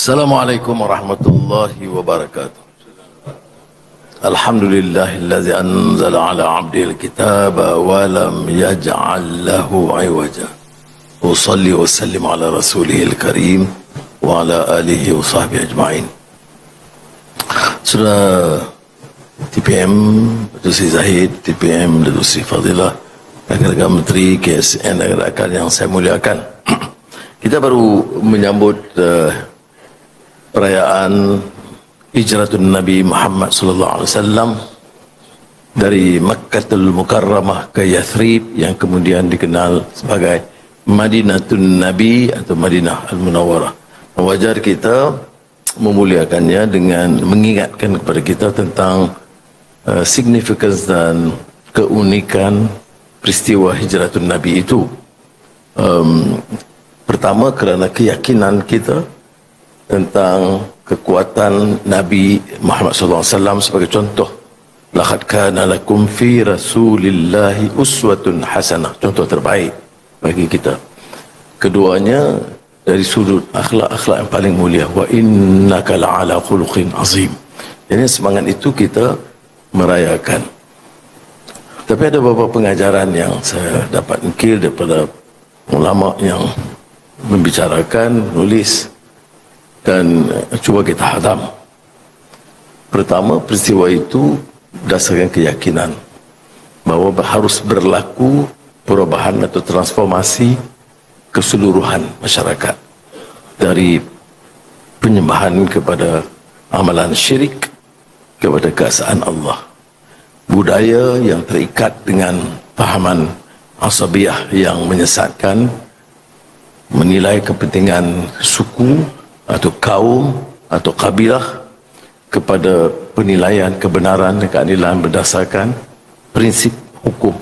Assalamualaikum warahmatullahi wabarakatuh. Alhamdulillahillazi anzala ala abdil kitaba wa lam yaj'al lahu iwaja. Usalli wa sallim ala rasulihil karim wa ala alihi wa sahbihi ajma'in. Saudara TPM Datuk Seri Zahid, TPM Datuk Seri Fadilah, rakan-rakan Menteri, KSN, rakan-rakan yang saya muliakan. Kita baru menyambut perayaan hijratun Nabi Muhammad sallallahu alaihi wasallam dari Makkahul Mukarramah ke Yathrib yang kemudian dikenal sebagai Madinatun Nabi atau Madinah Al-Munawwarah. Wajar kita memuliakannya dengan mengingatkan kepada kita tentang significance dan keunikan peristiwa hijratun Nabi itu. Pertama kerana keyakinan kita tentang kekuatan Nabi Muhammad SAW sebagai contoh. Laqad kana lakum fi Rasulillahi uswatun hasanah, contoh terbaik bagi kita. Keduanya dari sudut akhlak-akhlak yang paling mulia. Wa innaka la'ala khuluqin azim. Jadi semangat itu kita merayakan. Tapi ada beberapa pengajaran yang saya dapat nukil daripada ulama yang membicarakan, nulis dan cuba kita hadam. Pertama, peristiwa itu berdasarkan keyakinan bahawa harus berlaku perubahan atau transformasi keseluruhan masyarakat dari penyembahan kepada amalan syirik kepada keesaan Allah. Budaya yang terikat dengan fahaman asabiyah yang menyesatkan, menilai kepentingan suku atau kaum atau kabilah kepada penilaian kebenaran dan keadilan berdasarkan prinsip hukum.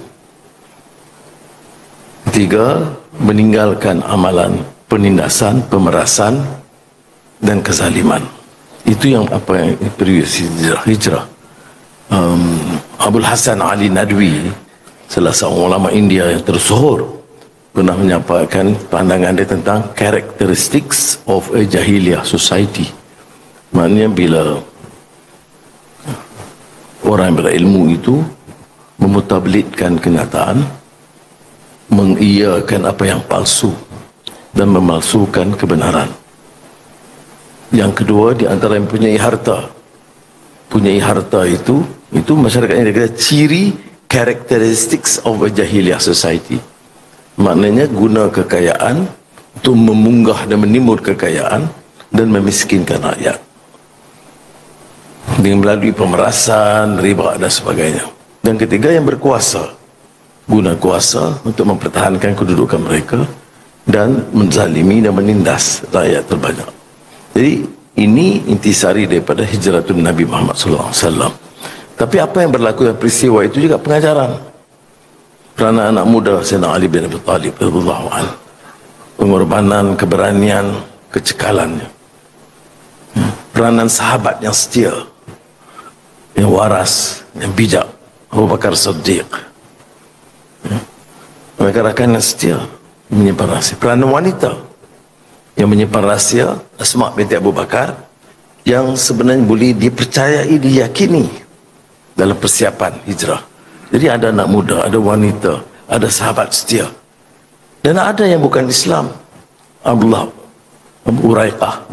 Ketiga, meninggalkan amalan penindasan, pemerasan dan kezaliman. Itu yang apa yang periode hijrah. Abul Hasan Ali Nadwi, salah seorang ulama India yang tersohor, pernah menyampaikan pandangan dia tentang characteristics of a jahiliyah society. Maknanya bila orang yang berilmu itu memutablitkan kenyataan, mengiyakan apa yang palsu dan memalsukan kebenaran. Yang kedua, di antara yang punyai harta. Punyai harta itu masyarakat yang dia kata ciri characteristics of a jahiliyah society. Maknanya guna kekayaan untuk memunggah dan menimbul kekayaan dan memiskinkan rakyat dengan melalui pemerasan, riba dan sebagainya. Dan ketiga, yang berkuasa, guna kuasa untuk mempertahankan kedudukan mereka dan menzalimi dan menindas rakyat terbanyak. Jadi ini intisari daripada hijratun Nabi Muhammad SAW. Tapi apa yang berlaku dalam peristiwa itu juga pengajaran. Kerana anak muda Sayyidina Ali bin Abi Thalib radhiyallahu anhu, pengorbanan, keberanian, kecekalannya, peranan sahabat yang setia, yang waras, yang bijak, Abu Bakar Siddiq, mereka rakan yang setia menyimpan rahsia. Peranan wanita yang menyimpan rahsia, Asma binti Abu Bakar, yang sebenarnya boleh dipercayai, diyakini dalam persiapan hijrah. Jadi ada anak muda, ada wanita, ada sahabat setia. Dan ada yang bukan Islam. Abdullah Abu Uraiqah,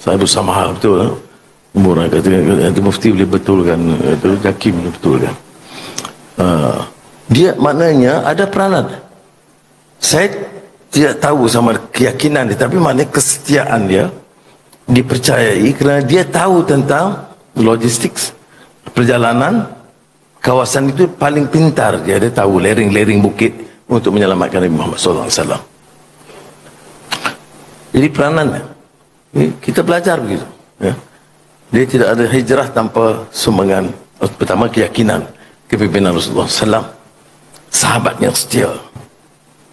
sahabat Samaha, betul. Abu Uraiqah itu mufti boleh betulkan, itu Hakim boleh betulkan. Dia maknanya ada peranan. Saya tidak tahu sama keyakinan dia, tapi maknanya kesetiaan dia dipercayai kerana dia tahu tentang logistik perjalanan. Kawasan itu paling pintar, dia tahu lereng-lereng bukit untuk menyelamatkan Nabi Muhammad SAW. Jadi peranannya, kita belajar begitu. Ya. Dia tidak ada hijrah tanpa sumbangan. Pertama, keyakinan kepimpinan Rasulullah SAW, sahabat yang setia,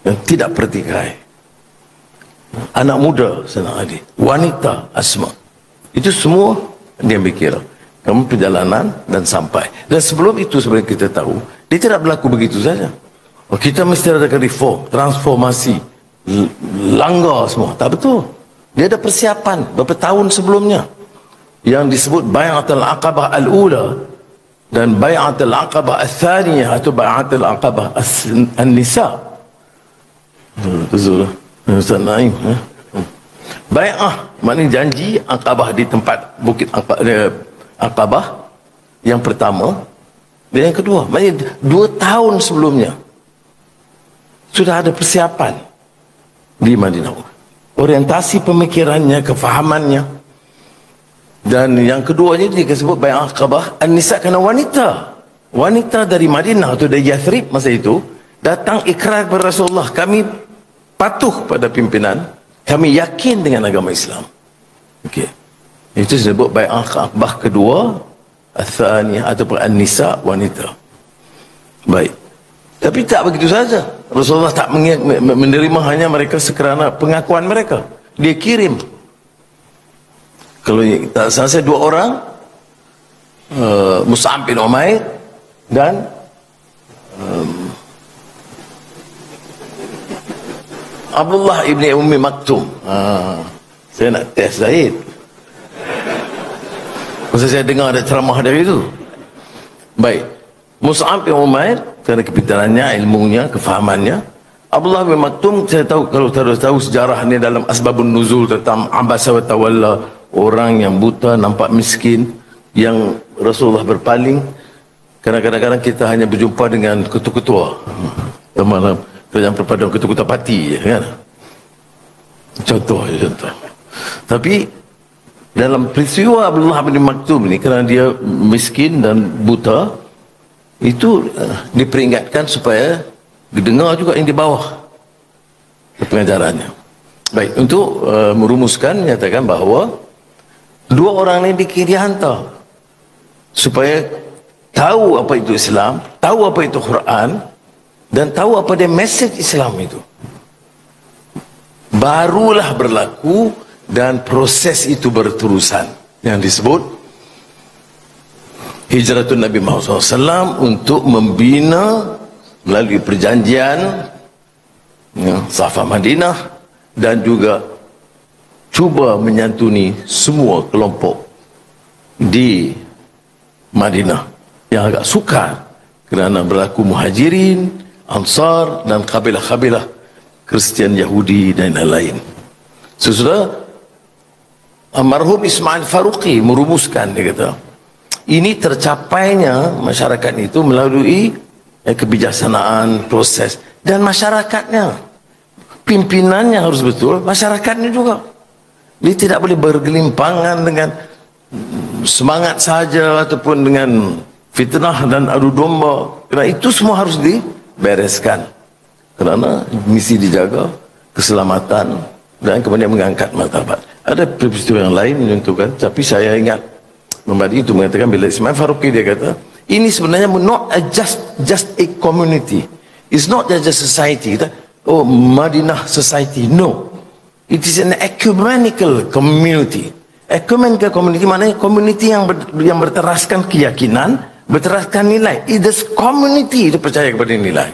yang tidak pertikai, anak muda Sayyidina Ali, wanita Asma, itu semua dia mikir. Kamu perjalanan dan sampai. Dan sebelum itu sebenarnya kita tahu, dia tidak berlaku begitu saja. Kita mesti ada reform, transformasi, langgar semua. Tak betul. Dia ada persiapan beberapa tahun sebelumnya yang disebut Bai'atul Aqabah Al-Ula dan Bai'atul Aqabah Al-Thaniyah atau Bai'atul Aqabah An-Nisa. Betul. Ustaz Naim. Bai'ah maknanya janji Aqabah di tempat Bukit Aqabah yang pertama dan yang kedua. Maknanya 2 tahun sebelumnya sudah ada persiapan di Madinah. Orientasi pemikirannya, kefahamannya. Dan yang keduanya dia disebut Bai'ah Aqabah An-Nisa, kerana wanita dari Madinah atau dari Yathrib masa itu datang ikrar kepada Rasulullah, kami patuh pada pimpinan, kami yakin dengan agama Islam. Okey, itu disebut Bai'ah Aqabah kedua, Al-Thaniyah ataupun An-Nisa, wanita. Baik, tapi tak begitu saja. Rasulullah tak menerima hanya mereka sekerana pengakuan mereka. Dia kirim, kalau tak salah saya, 2 orang, Mus'ab bin Umair dan Abdullah ibni Ummi Maktum. Saya nak test Zahid. Masa saya dengar ada ceramah dari itu. Baik, Mus'ab bin Umair kerana kepintarannya, ilmunya, kefahamannya. Abdullah bin Maktum, saya tahu, kalau tahu sejarah ni dalam Asbabun Nuzul tentang Abasa wa Tawalla, orang yang buta, nampak miskin, yang Rasulullah berpaling. Kadang-kadang kita hanya berjumpa dengan ketua-ketua malam kerajaan perpaduan, ketua-ketua parti, kan? Contoh. Tapi dalam peristiwa Abdullah bin Maktum ni, kerana dia miskin dan buta, itu diperingatkan supaya dengar juga yang di bawah pengajarannya. Baik, untuk merumuskan, menyatakan bahawa 2 orang ini dihantar supaya tahu apa itu Islam, tahu apa itu Quran, dan tahu apa dia mesej Islam itu. Barulah berlaku dan proses itu berterusan yang disebut Hijratun Nabi Muhammad SAW untuk membina melalui perjanjian Safa Madinah, dan juga cuba menyantuni semua kelompok di Madinah yang agak sukar kerana berlaku Muhajirin, Ansar dan kabilah-kabilah Kristian, Yahudi dan lain-lain. Sesudah almarhum Ismail Faruqi merumuskan, dia kata, ini tercapainya masyarakat itu melalui kebijaksanaan, proses, dan masyarakatnya, pimpinannya harus betul, masyarakatnya juga. Dia tidak boleh bergelimpangan dengan semangat saja ataupun dengan fitnah dan adu domba. Kerana itu semua harus dibereskan, kerana misi dijaga keselamatan dan kemudian mengangkat martabat. Ada peristiwa yang lain menentukan, tapi saya ingat membagi itu mengatakan, bila Ismail Faruqi dia kata, ini sebenarnya not just a community, it's not just a society. Oh, Madinah society, no, it is an ecumenical community. Ecumenical community maknanya community yang berteraskan keyakinan, berteraskan nilai. It is community, itu percaya kepada nilai,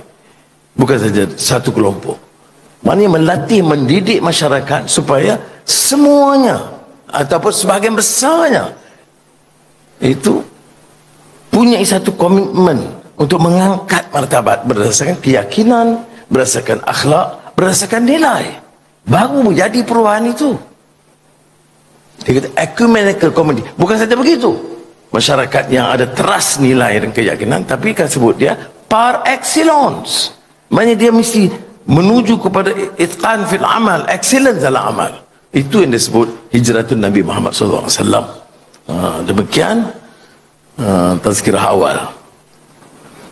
bukan saja satu kelompok. Maknanya melatih, mendidik masyarakat supaya semuanya ataupun sebahagian besarnya itu punya satu komitmen untuk mengangkat martabat berdasarkan keyakinan, berdasarkan akhlak, berdasarkan nilai. Baru jadi perubahan itu. Dia kata ecumenical community. Bukan saja begitu, masyarakat yang ada teras nilai dan keyakinan, tapi kan sebut dia par excellence. Maknanya dia mesti menuju kepada itqan fil amal, excellence dalam amal. Itu yang disebut Hijratun Nabi Muhammad SAW. Demikian tazkirah awal.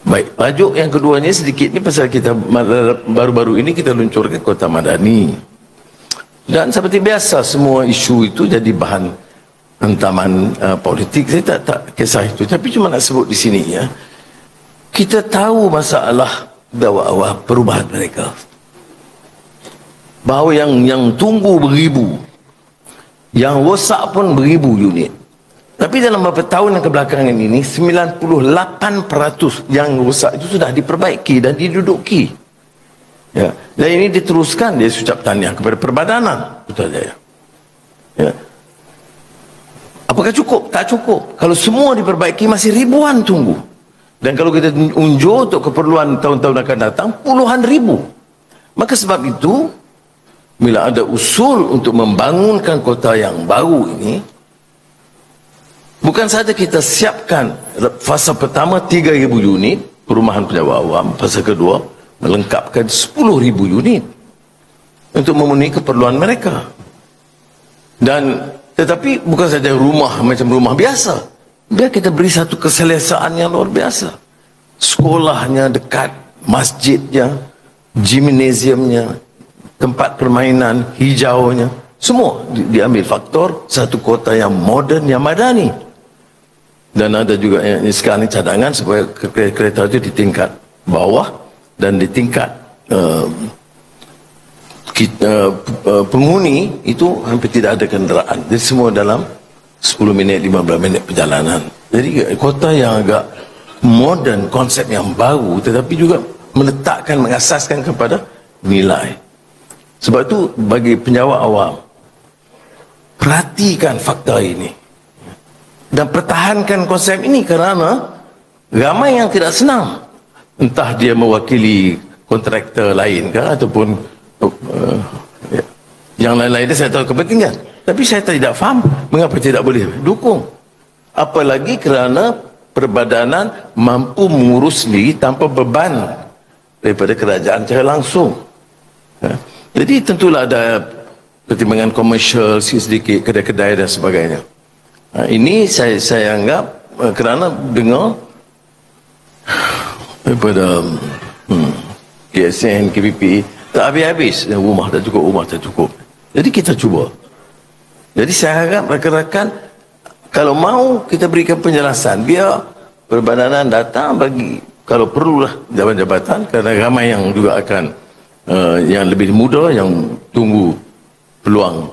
Baik, tajuk yang keduanya sedikit ni pasal kita baru-baru ini kita luncurkan Kota Madani. Dan seperti biasa semua isu itu jadi bahan hentaman politik. Saya tak kisah itu, tapi cuma nak sebut di sini ya. Kita tahu masalah dakwah perubahan mereka. Bahawa yang tunggu beribu, yang rosak pun beribu unit. Tapi dalam beberapa tahun yang kebelakangan ini, 98% yang rosak itu sudah diperbaiki dan diduduki. Ya. Dan ini diteruskan, dia ucap tahniah kepada Perbadanan Putrajaya. Ya. Apakah cukup? Tak cukup. Kalau semua diperbaiki, masih ribuan tunggu. Dan kalau kita unjuk untuk keperluan tahun-tahun akan datang, puluhan ribu. Maka sebab itu, bila ada usul untuk membangunkan kota yang baru ini, bukan saja kita siapkan fasa pertama 3,000 unit perumahan penyewa awam, fasa kedua melengkapkan 10,000 unit untuk memenuhi keperluan mereka. Dan tetapi bukan saja rumah macam rumah biasa. Biar kita beri satu keselesaan yang luar biasa. Sekolahnya dekat, masjidnya, gimnasiumnya, tempat permainan, hijaunya, semua diambil faktor satu kota yang moden, yang madani. Dan ada juga yang sekarang ini cadangan supaya kereta itu di tingkat bawah dan di tingkat penghuni itu hampir tidak ada kenderaan. Jadi semua dalam 10 minit, 15 minit perjalanan. Jadi kota yang agak moden, konsep yang baru, tetapi juga meletakkan, mengasaskan kepada nilai. Sebab itu bagi penjawat awam, perhatikan fakta ini dan pertahankan konsep ini, kerana ramai yang tidak senang. Entah dia mewakili kontraktor lain ke, ataupun yang lain-lain, saya tahu kepentingan. Tapi saya tidak faham mengapa tidak boleh dukung. Apalagi kerana perbadanan mampu mengurus sendiri tanpa beban daripada kerajaan secara langsung. Jadi tentulah ada pertimbangan komersial sedikit, kedai-kedai dan sebagainya. Ini saya anggap kerana dengar daripada KSN, KPP, tak habis-habis, rumah tak cukup, rumah tak cukup. Jadi kita cuba. Jadi saya harap rakan-rakan, kalau mau kita berikan penjelasan, biar perbadanan datang bagi, kalau perlulah jabatan-jabatan, kerana ramai yang juga akan yang lebih muda yang tunggu peluang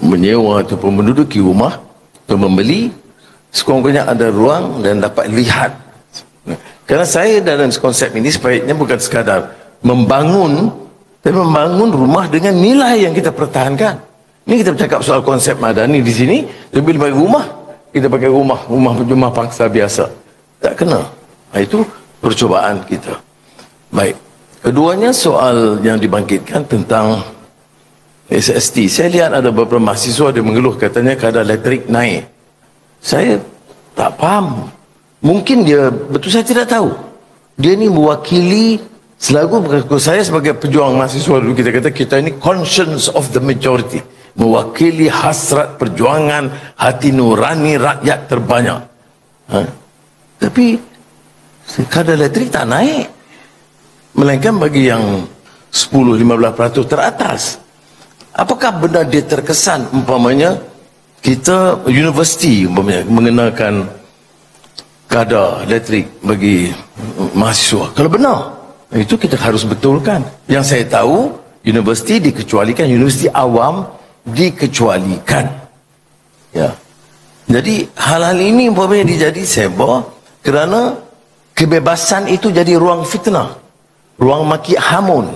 menyewa ataupun menduduki rumah atau membeli, sekurang-kurangnya ada ruang dan dapat lihat. Kerana saya dalam konsep ini sebaiknya bukan sekadar membangun, tapi membangun rumah dengan nilai yang kita pertahankan. Ini kita bercakap soal konsep madani di sini, lebih bagi rumah, kita pakai rumah pangsa biasa. Tak kena. Itu percubaan kita. Baik. Keduanya soal yang dibangkitkan tentang SST. Saya lihat ada beberapa mahasiswa dia mengeluh, katanya kadar elektrik naik. Saya tak faham. Mungkin dia, betul saya tidak tahu. Dia ni mewakili, selalu saya sebagai pejuang mahasiswa dulu, kita kata kita ini conscience of the majority. Mewakili hasrat perjuangan hati nurani rakyat terbanyak. Tapi kadar elektrik tak naik, melainkan bagi yang 10-15% teratas. Apakah benar dia terkesan umpamanya kita universiti umpamanya mengenakan kadar elektrik bagi mahasiswa? Kalau benar, itu kita harus betulkan. Yang saya tahu, universiti dikecualikan, universiti awam dikecualikan. Ya. Jadi hal-hal ini umpamanya dijadi seba kerana kebebasan itu jadi ruang fitnah, ruang maki hamun.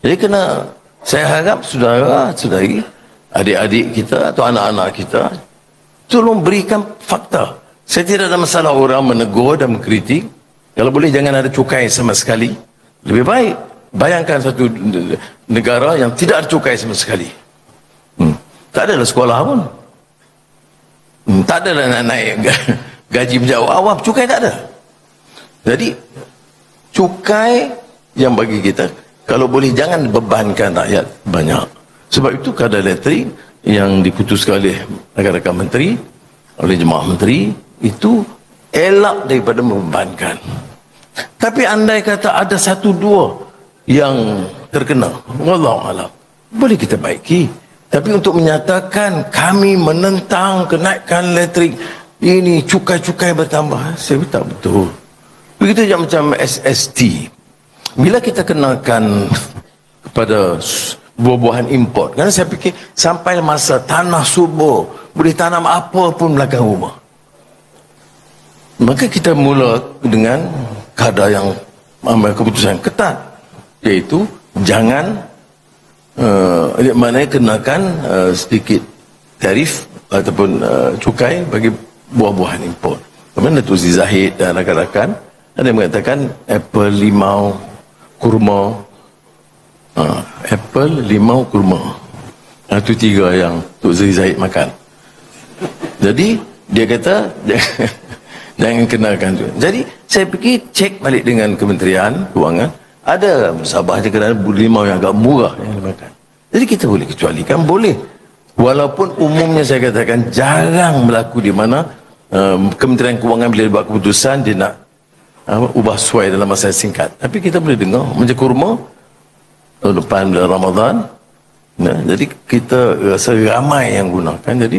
Jadi kena, saya harap saudara-saudari, adik-adik kita atau anak-anak kita, tolong berikan fakta. Saya tidak ada masalah orang menegur dan mengkritik. Kalau boleh jangan ada cukai sama sekali. Lebih baik bayangkan satu negara yang tidak ada cukai sama sekali. Tak adalah sekolah pun. Tak adalah nak naik gaji penjawat awam, cukai tak ada. Jadi cukai yang bagi kita, kalau boleh jangan bebankan rakyat banyak. Sebab itu kadar elektrik yang diputuskan oleh rakan-rakan menteri, oleh jemaah menteri, itu elak daripada membebankan. Tapi andai kata ada satu dua yang terkena, wallahualam, boleh kita baiki. Tapi untuk menyatakan kami menentang kenaikan elektrik ini, cukai-cukai bertambah, saya tak betul. Begitu macam SST. Bila kita kenakan kepada buah-buahan import, kerana saya fikir sampai masa tanah subur, boleh tanam apa pun belakang rumah. Maka kita mula dengan kadar yang ambil keputusan ketat, iaitu jangan Maknanya kenakan sedikit tarif ataupun cukai bagi buah-buahan import. Kemudian Datuk Sri Zahid dan rakan-rakan ada yang mengatakan apple, limau, kurma. Apple, limau, kurma. Itu 3 yang Datuk Sri Zahid makan. Jadi dia kata jangan kenalkan tu. Jadi saya pergi cek balik dengan Kementerian Kewangan, ada Sabah je kerana limau yang agak murah yang dimakan. Jadi kita boleh kecualikan, boleh. Walaupun umumnya saya katakan jarang berlaku di mana Kementerian Kewangan bila buat keputusan dia nak ubah suai dalam masa singkat. Tapi kita boleh dengar macam kurma tahun depan bulan Ramadan. Jadi kita rasa ramai yang gunakan, jadi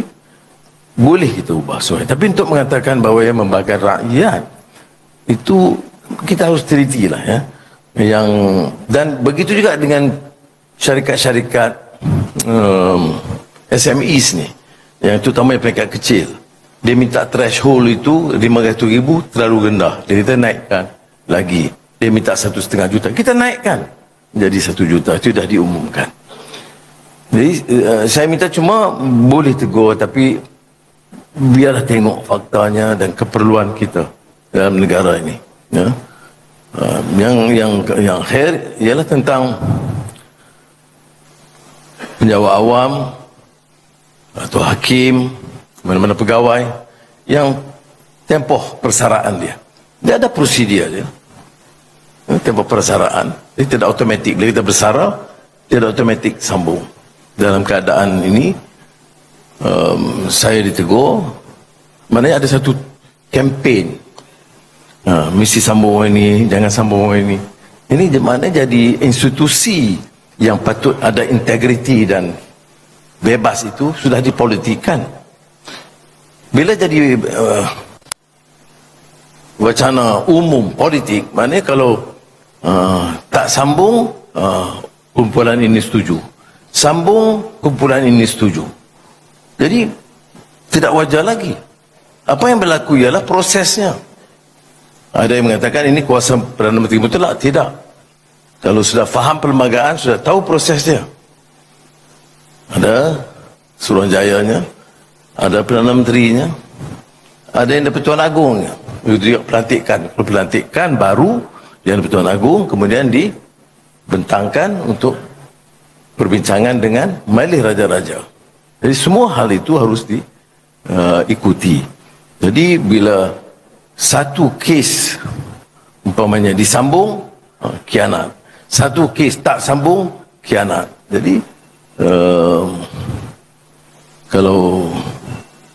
boleh kita ubah suai. Tapi untuk mengatakan bahawa yang membakar rakyat itu kita harus teliti lah ya. Dan begitu juga dengan syarikat-syarikat SMEs ni, yang terutama yang peringkat kecil. Dia minta threshold itu 500,000 terlalu rendah. Dia kata naikkan lagi. Dia minta 1,5 juta. Kita naikkan jadi 1 juta. Itu dah diumumkan. Jadi saya minta cuma boleh tegur, tapi biarlah tengok faktanya dan keperluan kita dalam negara ini. Ya. Yang khair ialah tentang penjawat awam atau hakim, mana-mana pegawai yang tempoh persaraan dia. Dia ada prosedur dia. Tempoh persaraan. Dia tidak automatik. Bila kita bersara, tidak automatik sambung. Dalam keadaan ini, saya ditegur. Maknanya ada satu kempen. Mesti sambung orang ini, jangan sambung orang ini. Ini maknanya jadi institusi yang patut ada integriti dan bebas itu sudah dipolitikkan. Bila jadi wacana umum politik, maknanya kalau tak sambung, kumpulan ini setuju. Sambung, kumpulan ini setuju. Jadi tidak wajar lagi. Apa yang berlaku ialah prosesnya. Ada yang mengatakan ini kuasa Perdana Menteri mutlak. Tidak. Kalau sudah faham perlembagaan, sudah tahu prosesnya. Ada Suruhanjayanya, ada Perdana Menterinya, ada yang dapat Tuan Agungnya. Itu juga pelantikan. Kalau pelantikan baru yang dapat Tuan Agung, kemudian dibentangkan untuk perbincangan dengan Majlis Raja-Raja. Jadi semua hal itu harus diikuti. Jadi bila satu kes umpamanya disambung, khianat. Satu kes tak sambung, khianat. Jadi kalau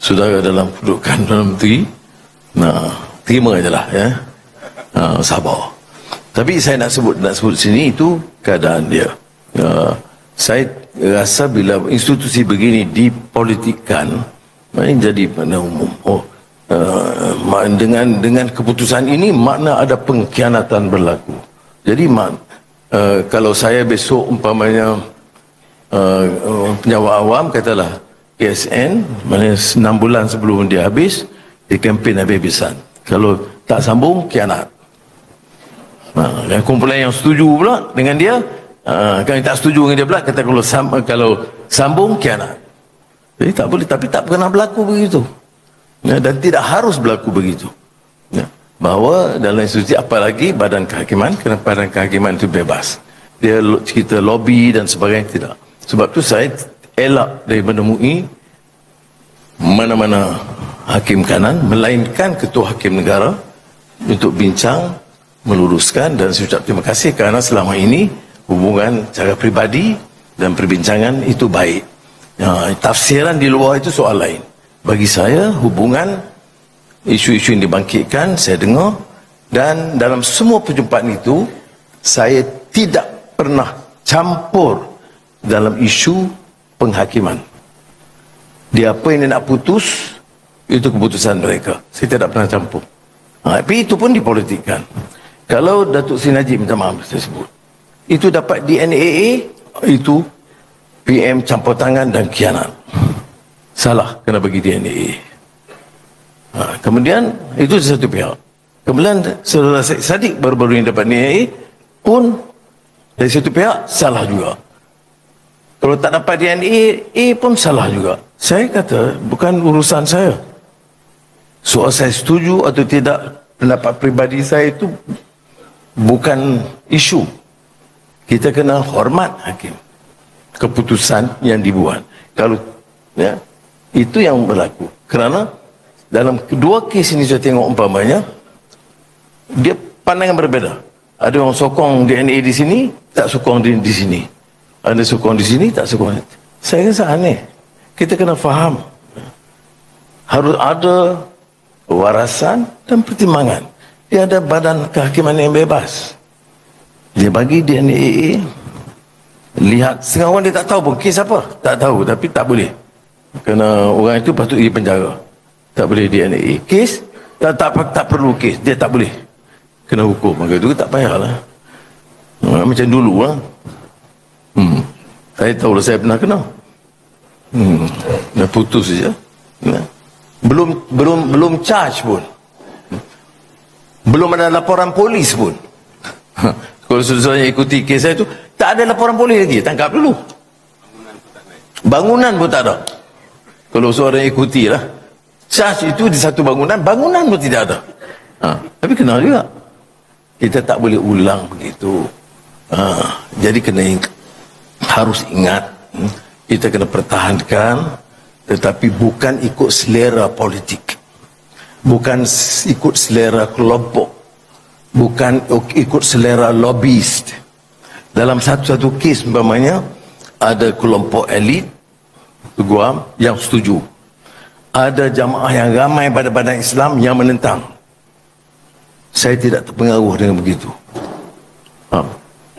saudara dalam kedudukan Perdana Menteri, terima je lah ya. Sabar. Tapi saya nak sebut sini itu keadaan dia. Saya rasa bila institusi begini dipolitikkan, maknanya jadi pada umum. Dengan keputusan ini makna ada pengkhianatan berlaku. Jadi kalau saya besok umpamanya penjawat awam katalah PSN, maknanya 6 bulan sebelum dia habis, dia kempen habis-habisan. Kalau tak sambung, khianat. Dan kumpulan yang setuju pula dengan dia, kalau tak setuju dengan dia pula, kata kalau sambung, khianat. Jadi tak boleh, tapi tak pernah berlaku begitu. Dan tidak harus berlaku begitu. Bahawa dalam institusi, apalagi badan kehakiman, kerana badan kehakiman itu bebas. Dia kita lobby dan sebagainya, tidak. Sebab tu saya elak dari menemui mana-mana hakim kanan, melainkan ketua hakim negara untuk bincang, meluruskan, dan saya ucap terima kasih kerana selama ini hubungan cara pribadi dan perbincangan itu baik. Tafsiran di luar itu soal lain. Bagi saya, hubungan isu-isu yang dibangkitkan, saya dengar, dan dalam semua perjumpaan itu, saya tidak pernah campur dalam isu penghakiman. Dia apa yang dia nak putus, itu keputusan mereka. Saya tidak pernah campur. Tapi itu pun dipolitikkan. Kalau Datuk Seri Najib minta maaf, saya sebut, itu dapat di NAA, itu PM campur tangan dan khianat. Salah kena bagi di NAA. Kemudian itu satu pihak. Kemudian saudara Sadiq baru-baru yang dapat NAA pun dari satu pihak salah juga. Kalau tak dapat DNA pun salah juga. Saya kata bukan urusan saya. Soal saya setuju atau tidak, pendapat peribadi saya itu bukan isu. Kita kena hormat hakim, keputusan yang dibuat. Kalau ya, itu yang berlaku. Kerana dalam kedua kes ini saya tengok umpamanya dia pandangan berbeza. Ada orang sokong DNA di sini, tak sokong di sini. Ada sokong di sini, tak sokong. Saya rasa aneh. Kita kena faham. Harus ada warasan dan pertimbangan. Dia ada badan kehakiman yang bebas. Dia bagi DNA. Lihat, setengah orang dia tak tahu pun kes apa. Tak tahu, tapi tak boleh. Kerana orang itu patut di penjara. Tak boleh DNA. Kes, tak perlu kes. Dia tak boleh. Kena hukum. Maka itu tak payahlah. Macam dulu lah. Saya tahu lah, saya pernah kena. Dah putus saja. Belum charge pun. Belum ada laporan polis pun. Kalau saudara ikuti kes saya tu, tak ada laporan polis lagi. Tangkap dulu. Bangunan pun tak ada. Kalau saudara ikuti lah. Charge itu di satu bangunan pun tidak ada. Tapi kenal juga. Kita tak boleh ulang begitu. Jadi harus ingat, kita kena pertahankan, tetapi bukan ikut selera politik, bukan ikut selera kelompok, bukan ikut selera lobbyis. Dalam satu-satu kes umpamanya ada kelompok elit Guam yang setuju, ada jamaah yang ramai pada badan Islam yang menentang. Saya tidak terpengaruh dengan begitu.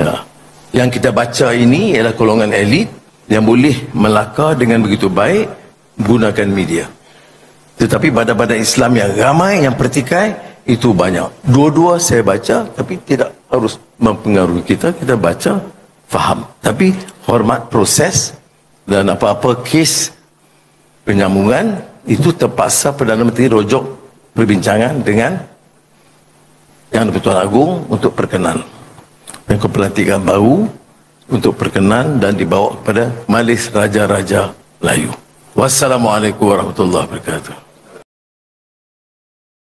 Ya. Yang kita baca ini ialah golongan elit yang boleh melakar dengan begitu baik gunakan media. Tetapi badan-badan Islam yang ramai, yang pertikai, itu banyak. Dua-dua saya baca, tapi tidak harus mempengaruhi kita. Kita baca, faham. Tapi hormat proses, dan apa-apa kes penyambungan, itu terpaksa Perdana Menteri rojok perbincangan dengan Yang di-Pertuan Agong untuk perkenan. Dan pelantikan baru untuk perkenan dan dibawa kepada Majlis Raja-Raja Melayu. Wassalamualaikum warahmatullahi wabarakatuh.